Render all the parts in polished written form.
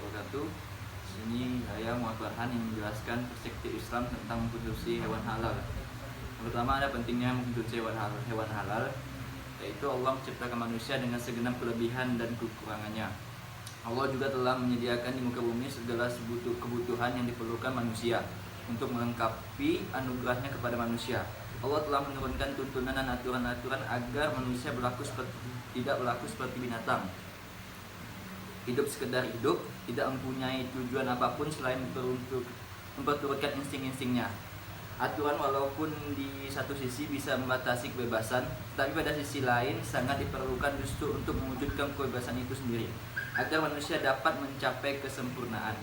wabarakatuh. Ini saya Muhammad Farhan yang menjelaskan perspektif Islam tentang mengkonsumsi hewan halal. Yang pertama, ada pentingnya mengkonsumsi hewan halal, yaitu Allah menciptakan manusia dengan segenap kelebihan dan kekurangannya. Allah juga telah menyediakan di muka bumi segala kebutuhan yang diperlukan manusia untuk melengkapi anugerahnya kepada manusia. Allah telah menurunkan tuntunan dan aturan-aturan agar manusia tidak berlaku seperti binatang. Hidup sekedar hidup, tidak mempunyai tujuan apapun selain untuk memperturutkan insting-instingnya. Aturan walaupun di satu sisi bisa membatasi kebebasan, tapi pada sisi lain sangat diperlukan justru untuk mewujudkan kebebasan itu sendiri, agar manusia dapat mencapai kesempurnaan.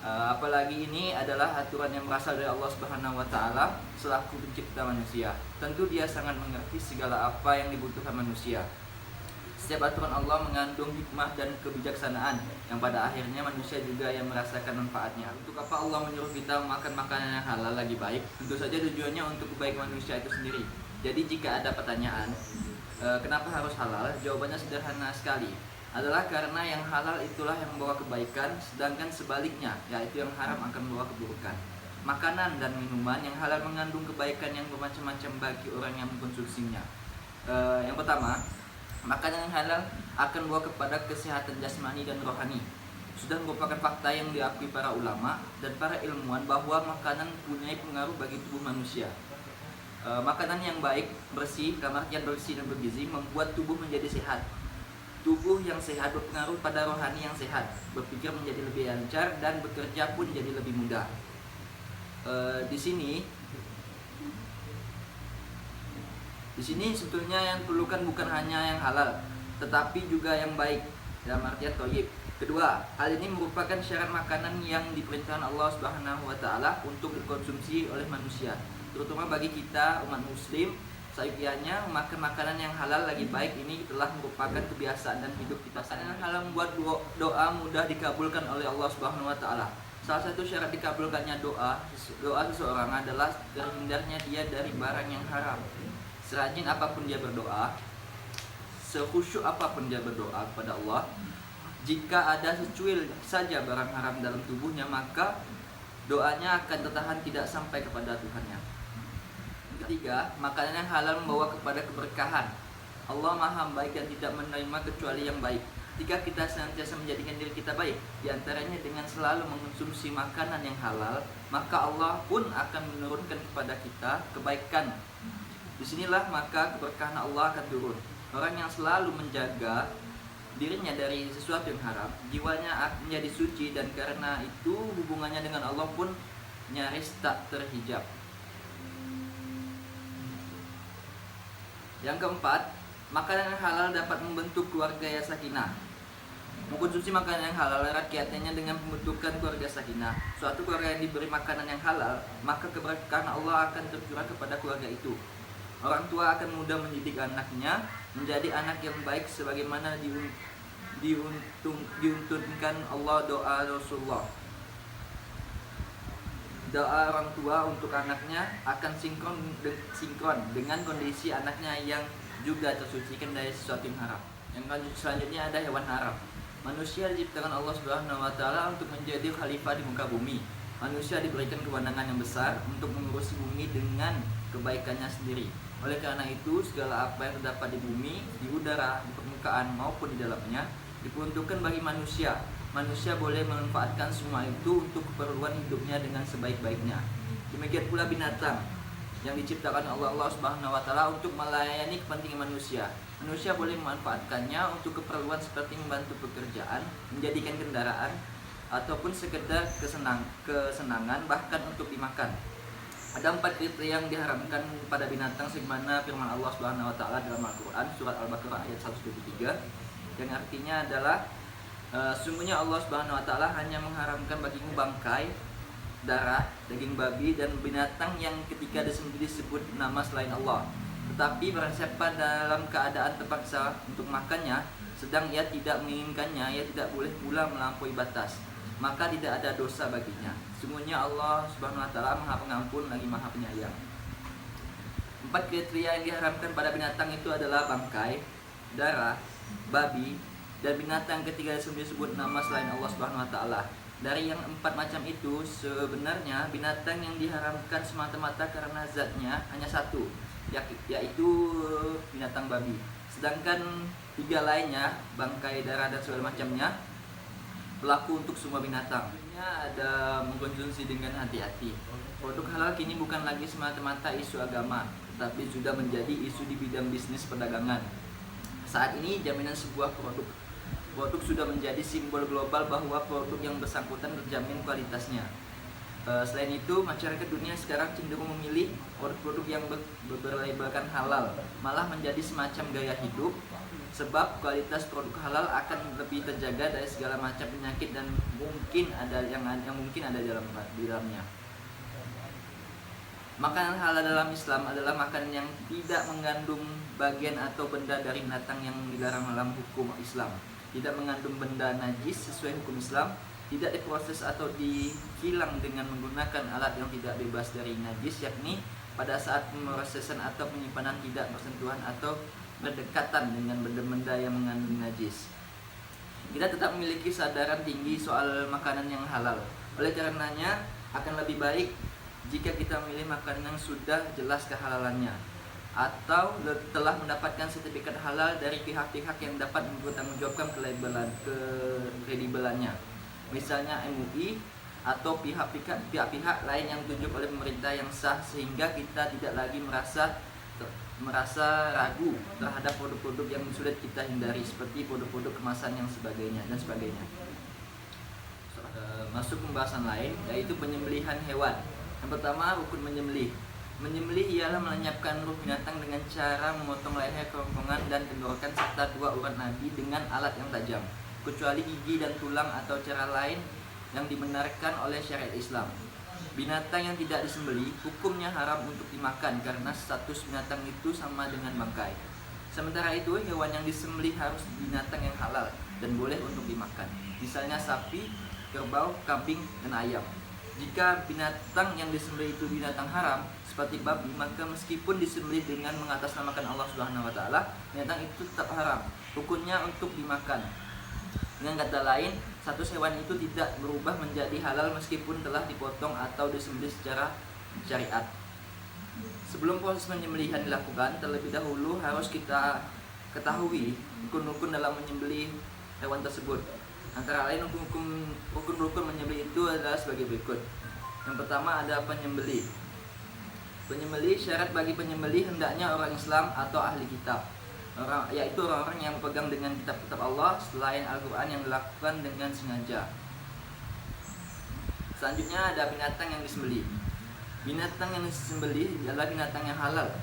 Apalagi ini adalah aturan yang berasal dari Allah Subhanahu wa Ta'ala selaku pencipta manusia. Tentu Dia sangat mengerti segala apa yang dibutuhkan manusia. Setiap aturan Allah mengandung hikmah dan kebijaksanaan yang pada akhirnya manusia juga yang merasakan manfaatnya. Untuk apa Allah menyuruh kita makan makanan yang halal lagi baik? Tentu saja tujuannya untuk kebaikan manusia itu sendiri. Jadi jika ada pertanyaan, kenapa harus halal? Jawabannya sederhana sekali. Adalah karena yang halal itulah yang membawa kebaikan, sedangkan sebaliknya, yaitu yang haram akan membawa keburukan. Makanan dan minuman yang halal mengandung kebaikan yang bermacam-macam bagi orang yang mengkonsumsinya. Yang pertama, makanan yang halal akan membawa kepada kesehatan jasmani dan rohani. Sudah merupakan fakta yang diakui para ulama dan para ilmuwan bahwa makanan punya pengaruh bagi tubuh manusia. Makanan yang baik, bersih, dalam artian bersih dan bergizi, membuat tubuh menjadi sehat. Tubuh yang sehat berpengaruh pada rohani yang sehat, berpikir menjadi lebih lancar dan bekerja pun jadi lebih mudah. Di sini sebetulnya yang perlukan bukan hanya yang halal, tetapi juga yang baik, dalam artian thayyib. Kedua, hal ini merupakan syarat makanan yang diperintahkan Allah Subhanahu wa Ta'ala untuk dikonsumsi oleh manusia, terutama bagi kita umat muslim. Sayupiahnya, makan makanan yang halal lagi baik ini telah merupakan kebiasaan dan hidup kita. Makanan yang halal membuat doa mudah dikabulkan oleh Allah Subhanahu wa Ta'ala. Salah satu syarat dikabulkannya doa seseorang adalah terhindarnya dia dari barang yang haram. Serajin apapun dia berdoa, sekhusyuk apapun dia berdoa kepada Allah, jika ada secuil saja barang haram dalam tubuhnya, maka doanya akan tertahan tidak sampai kepada Tuhannya. Ketiga, makanan yang halal membawa kepada keberkahan. Allah Maha baik dan tidak menerima kecuali yang baik. Jika kita senantiasa menjadikan diri kita baik, diantaranya dengan selalu mengonsumsi makanan yang halal, maka Allah pun akan menurunkan kepada kita kebaikan. Disinilah maka keberkahan Allah akan turun. Orang yang selalu menjaga dirinya dari sesuatu yang haram, jiwanya menjadi suci, dan karena itu hubungannya dengan Allah pun nyaris tak terhijab. Yang keempat, makanan yang halal dapat membentuk keluarga yang sakinah. Mengkonsumsi makanan yang halal erat kaitannya dengan pembentukan keluarga sakinah. Suatu keluarga yang diberi makanan yang halal, maka keberkahan Allah akan tercurah kepada keluarga itu. Orang tua akan mudah mendidik anaknya menjadi anak yang baik sebagaimana diuntunkan Allah doa Rasulullah. Doa orang tua untuk anaknya akan sinkron dengan kondisi anaknya yang juga tersucikan dari sesuatu yang haram. Yang selanjutnya ada hewan haram. Manusia diciptakan Allah Subhanahu wa Ta'ala untuk menjadi khalifah di muka bumi. Manusia diberikan kewenangan yang besar untuk mengurusi bumi dengan kebaikannya sendiri. Oleh karena itu, segala apa yang terdapat di bumi, di udara, di permukaan maupun di dalamnya diperuntukkan bagi manusia. Manusia boleh memanfaatkan semua itu untuk keperluan hidupnya dengan sebaik-baiknya. Demikian pula binatang yang diciptakan Allah Subhanahu wa Ta'ala untuk melayani kepentingan manusia. Manusia boleh memanfaatkannya untuk keperluan seperti membantu pekerjaan, menjadikan kendaraan, ataupun sekedar kesenangan, bahkan untuk dimakan. Ada 4 kriteria yang diharamkan pada binatang sebagaimana firman Allah Subhanahu wa Ta'ala dalam Al-Qur'an surat Al-Baqarah ayat 123, yang artinya adalah sungguhnya Allah Subhanahu wa Ta'ala hanya mengharamkan bagimu bangkai, darah, daging babi, dan binatang yang ketika disebut nama selain Allah. Tetapi barang siapa dalam keadaan terpaksa untuk makannya, sedang ia tidak menginginkannya, ia tidak boleh pula melampaui batas, maka tidak ada dosa baginya. Sungguhnya Allah Subhanahu wa Ta'ala Maha Pengampun lagi Maha Penyayang. 4 kriteria yang diharamkan pada binatang itu adalah bangkai, darah, babi, dan binatang ketiga disebut nama selain Allah Subhanahu wa taala. Dari yang 4 macam itu, sebenarnya binatang yang diharamkan semata-mata karena zatnya hanya satu, yaitu binatang babi. Sedangkan 3 lainnya, bangkai, darah, dan segala macamnya, berlaku untuk semua binatang. Ada mengkonsumsi dengan hati-hati. Produk halal kini bukan lagi semata-mata isu agama, tetapi sudah menjadi isu di bidang bisnis perdagangan. Saat ini jaminan sebuah produk sudah menjadi simbol global bahwa produk yang bersangkutan terjamin kualitasnya. Selain itu, masyarakat dunia sekarang cenderung memilih produk-produk yang berlabelkan halal, malah menjadi semacam gaya hidup, sebab kualitas produk halal akan lebih terjaga dari segala macam penyakit dan mungkin ada yang mungkin ada di dalamnya. Makanan halal dalam Islam adalah makanan yang tidak mengandung bagian atau benda dari binatang yang dilarang dalam hukum Islam, tidak mengandung benda najis sesuai hukum Islam, tidak diproses atau dihilang dengan menggunakan alat yang tidak bebas dari najis, yakni pada saat pemrosesan atau penyimpanan tidak bersentuhan atau berdekatan dengan benda-benda yang mengandung najis. Kita tetap memiliki kesadaran tinggi soal makanan yang halal. Oleh karenanya, akan lebih baik jika kita memilih makanan yang sudah jelas kehalalannya atau telah mendapatkan sertifikat halal dari pihak-pihak yang dapat mempertanggungjawabkan kredibelannya, misalnya MUI atau pihak-pihak lain yang ditunjuk oleh pemerintah yang sah, sehingga kita tidak lagi merasa ragu terhadap produk-produk yang sudah kita hindari seperti produk-produk kemasan yang sebagainya. Masuk pembahasan lain, yaitu penyembelihan hewan. Yang pertama, rukun menyembelih. Menyembelih ialah melenyapkan ruh binatang dengan cara memotong leher, kerongkongan, dan tenggorokan serta 2 urat nadi dengan alat yang tajam, kecuali gigi dan tulang atau cara lain yang dibenarkan oleh syariat Islam. Binatang yang tidak disembelih hukumnya haram untuk dimakan karena status binatang itu sama dengan bangkai. Sementara itu, hewan yang disembelih harus binatang yang halal dan boleh untuk dimakan, misalnya sapi, kerbau, kambing, dan ayam. Jika binatang yang disembelih itu binatang haram seperti babi, maka meskipun disembelih dengan mengatasnamakan Allah Subhanahu wa taala, binatang itu tetap haram, hukumnya untuk dimakan. Dengan kata lain, status hewan itu tidak berubah menjadi halal meskipun telah dipotong atau disembelih secara syariat. Sebelum proses penyembelihan dilakukan, terlebih dahulu harus kita ketahui rukun-rukun dalam menyembelih hewan tersebut. Antara lain rukun-rukun menyembelih itu adalah sebagai berikut. Yang pertama ada penyembelih. Penyembelih, syarat bagi penyembelih hendaknya orang Islam atau ahli kitab, yaitu orang-orang yang berpegang dengan kitab-kitab Allah selain Al-Quran yang dilakukan dengan sengaja. Selanjutnya ada binatang yang disembelih. Binatang yang disembelih adalah binatang yang halal,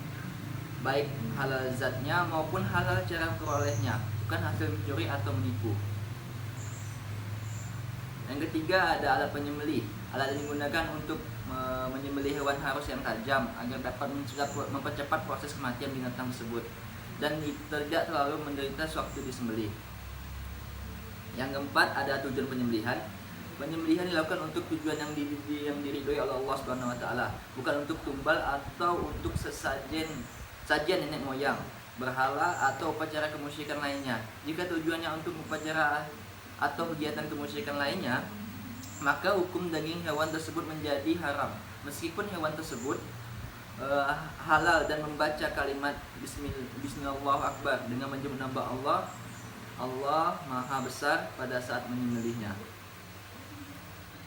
baik halal zatnya maupun halal cara memperolehnya, bukan hasil mencuri atau menipu. Yang ketiga ada alat penyembelih. Alat yang digunakan untuk menyembelih hewan harus yang tajam agar dapat mempercepat proses kematian binatang tersebut dan tidak terlalu menderita sewaktu disembelih. Yang keempat ada tujuan penyembelihan. Penyembelihan dilakukan untuk tujuan yang diridhoi oleh Allah Subhanahu wa taala, bukan untuk tumbal atau untuk sajian nenek moyang, berhala atau upacara kemusyrikan lainnya. Jika tujuannya untuk upacara atau kegiatan kemusyrikan lainnya, maka hukum daging hewan tersebut menjadi haram meskipun hewan tersebut halal dan membaca kalimat Bismillah Akbar dengan menyebut nama Allah Maha Besar pada saat menyembelihnya.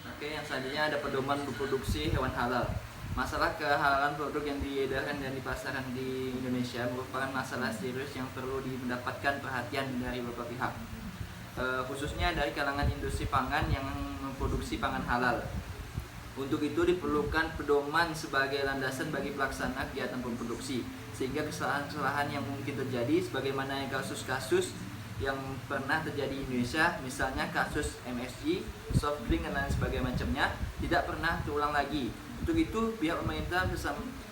Oke, yang selanjutnya ada pedoman produksi hewan halal. Masalah kehalalan produk yang diedarkan dan dipasarkan di Indonesia merupakan masalah serius yang perlu mendapatkan perhatian dari beberapa pihak, khususnya dari kalangan industri pangan yang memproduksi pangan halal. Untuk itu diperlukan pedoman sebagai landasan bagi pelaksana kegiatan pemproduksi, sehingga kesalahan-kesalahan yang mungkin terjadi sebagaimana kasus-kasus yang pernah terjadi di Indonesia, misalnya kasus MSG, soft drink dan lain sebagainya macamnya, tidak pernah terulang lagi. Untuk itu pihak pemerintah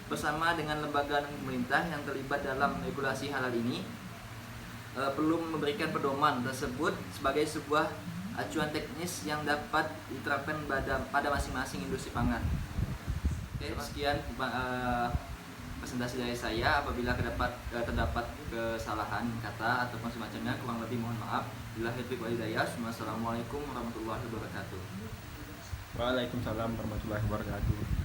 bersama dengan lembaga pemerintah yang terlibat dalam regulasi halal ini perlu memberikan pedoman tersebut sebagai sebuah acuan teknis yang dapat diterapkan pada masing-masing industri pangan. Oke, sekian presentasi dari saya. Apabila terdapat kesalahan kata ataupun semacamnya, kurang lebih mohon maaf. Billahi taufiq wal hidayah. Wassalamualaikum warahmatullahi wabarakatuh. Waalaikumsalam warahmatullahi wabarakatuh.